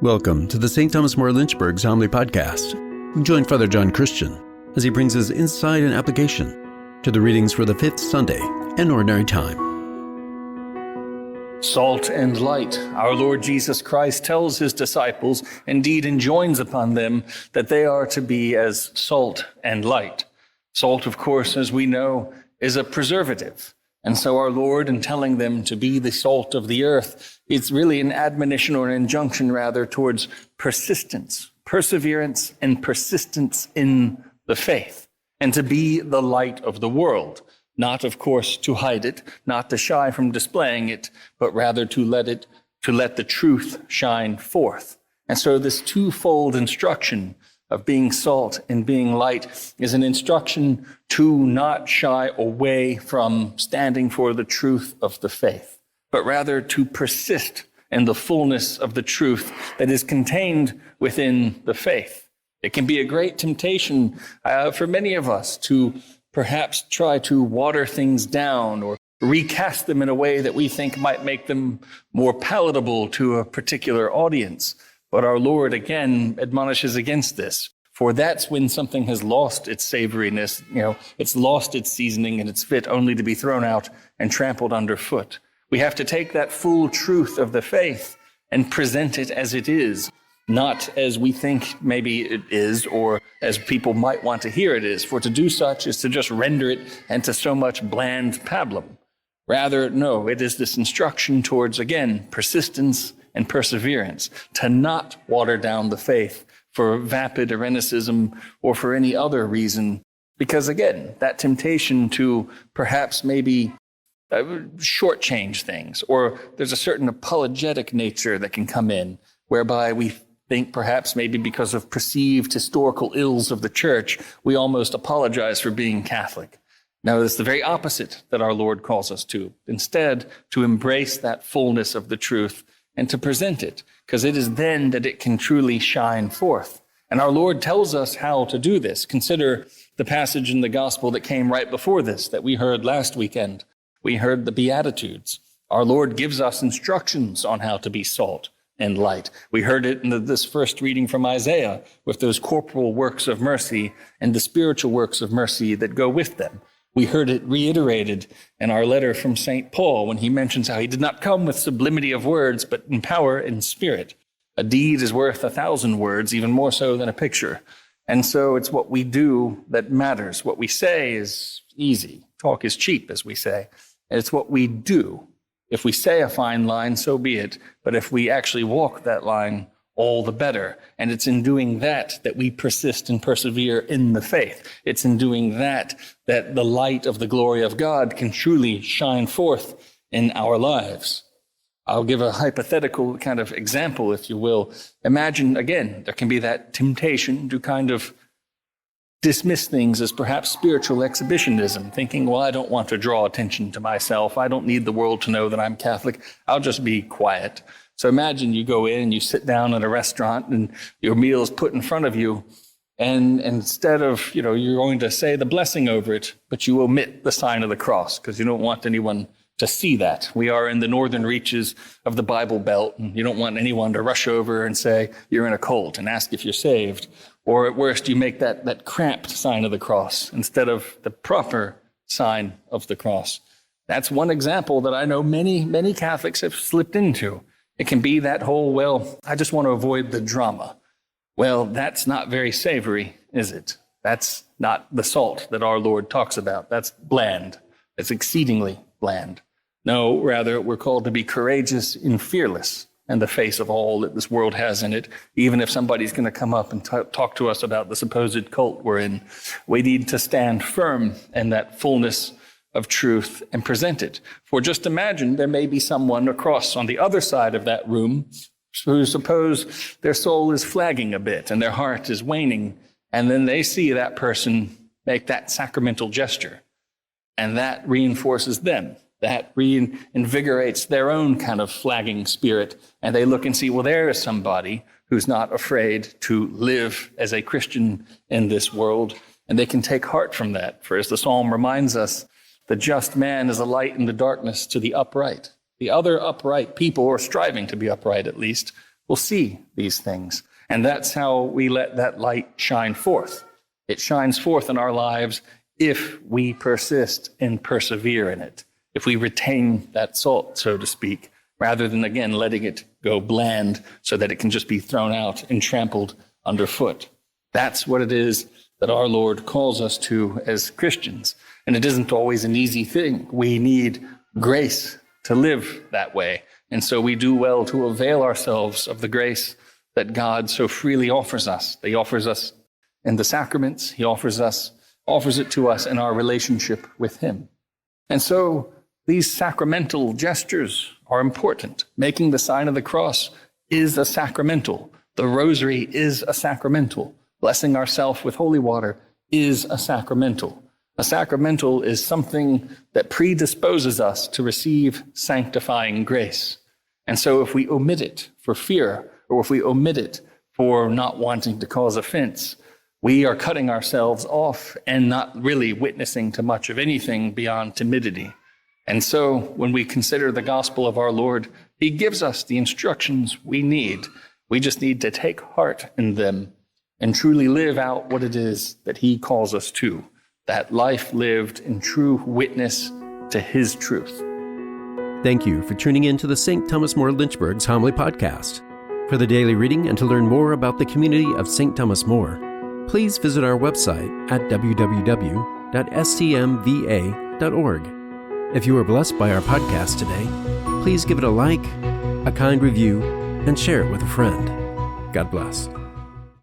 Welcome to the St. Thomas More Lynchburg's Homily Podcast. Join Father John Christian as he brings his insight and application to the readings for the fifth Sunday in Ordinary Time. Salt and light. Our Lord Jesus Christ tells his disciples, indeed enjoins upon them, that they are to be as salt and light. Salt, of course, as we know, is a preservative. And so our Lord, in telling them to be the salt of the earth, it's really an admonition or an injunction, rather, towards persistence, perseverance, and persistence in the faith, and to be the light of the world. Not, of course, to hide it, not to shy from displaying it, but rather to let the truth shine forth. And so this twofold instruction of being salt and being light is an instruction to not shy away from standing for the truth of the faith, but rather to persist in the fullness of the truth that is contained within the faith. It can be a great temptation for many of us to perhaps try to water things down or recast them in a way that we think might make them more palatable to a particular audience. But our Lord, again, admonishes against this. For that's when something has lost its savoriness, it's lost its seasoning, and it's fit only to be thrown out and trampled underfoot. We have to take that full truth of the faith and present it as it is, not as we think maybe it is, or as people might want to hear it is. For to do such is to just render it into so much bland pablum. Rather, no, it is this instruction towards, again, persistence and perseverance, to not water down the faith for vapid Irenicism or for any other reason. Because, again, that temptation to perhaps maybe shortchange things, or there's a certain apologetic nature that can come in, whereby we think perhaps maybe because of perceived historical ills of the church, we almost apologize for being Catholic. Now, it's the very opposite that our Lord calls us to. Instead, to embrace that fullness of the truth and to present it, because it is then that it can truly shine forth. And our Lord tells us how to do this. Consider the passage in the gospel that came right before this that we heard last weekend. We heard the Beatitudes. Our Lord gives us instructions on how to be salt and light. We heard it in this first reading from Isaiah with those corporal works of mercy and the spiritual works of mercy that go with them. We heard it reiterated in our letter from St. Paul when he mentions how he did not come with sublimity of words, but in power and spirit. A deed is worth 1,000 words, even more so than a picture. And so it's what we do that matters. What we say is easy. Talk is cheap, as we say. And it's what we do. If we say a fine line, so be it. But if we actually walk that line, all the better. And it's in doing that that we persist and persevere in the faith. It's in doing that that the light of the glory of God can truly shine forth in our lives. I'll give a hypothetical kind of example, if you will. Imagine, again, there can be that temptation to kind of dismiss things as perhaps spiritual exhibitionism, thinking, well, I don't want to draw attention to myself. I don't need the world to know that I'm Catholic. I'll just be quiet. So imagine you go in and you sit down at a restaurant and your meal is put in front of you. And instead of, you're going to say the blessing over it, but you omit the sign of the cross because you don't want anyone to see that. We are in the northern reaches of the Bible Belt, and you don't want anyone to rush over and say you're in a cult and ask if you're saved. Or at worst, you make that cramped sign of the cross instead of the proper sign of the cross. That's one example that I know many, many Catholics have slipped into. It can be that whole, well, I just want to avoid the drama. Well, that's not very savory, is it? That's not the salt that our Lord talks about. That's bland. It's exceedingly bland. No, rather, we're called to be courageous and fearless in the face of all that this world has in it. Even if somebody's going to come up and talk to us about the supposed cult we're in, we need to stand firm in that fullness of truth and present it. For just imagine there may be someone across on the other side of that room who suppose their soul is flagging a bit and their heart is waning, and then they see that person make that sacramental gesture, and that reinforces them. That reinvigorates their own kind of flagging spirit, and they look and see, well, there is somebody who's not afraid to live as a Christian in this world, and they can take heart from that. For as the psalm reminds us, the just man is a light in the darkness to the upright. The other upright people, or striving to be upright at least, will see these things. And that's how we let that light shine forth. It shines forth in our lives if we persist and persevere in it, if we retain that salt, so to speak, rather than, again, letting it go bland so that it can just be thrown out and trampled underfoot. That's what it is that our Lord calls us to as Christians. And it isn't always an easy thing. We need grace to live that way. And so we do well to avail ourselves of the grace that God so freely offers us. He offers us in the sacraments. He offers it to us in our relationship with him. And so these sacramental gestures are important. Making the sign of the cross is a sacramental. The rosary is a sacramental. Blessing ourselves with holy water is a sacramental. A sacramental is something that predisposes us to receive sanctifying grace. And so if we omit it for fear, or if we omit it for not wanting to cause offense, we are cutting ourselves off and not really witnessing to much of anything beyond timidity. And so when we consider the gospel of our Lord, he gives us the instructions we need. We just need to take heart in them and truly live out what it is that he calls us to, that life lived in true witness to his truth. Thank you for tuning in to the St. Thomas More Lynchburg's Homily Podcast. For the daily reading and to learn more about the community of St. Thomas More, please visit our website at www.stmva.org. If you were blessed by our podcast today, please give it a like, a kind review, and share it with a friend. God bless.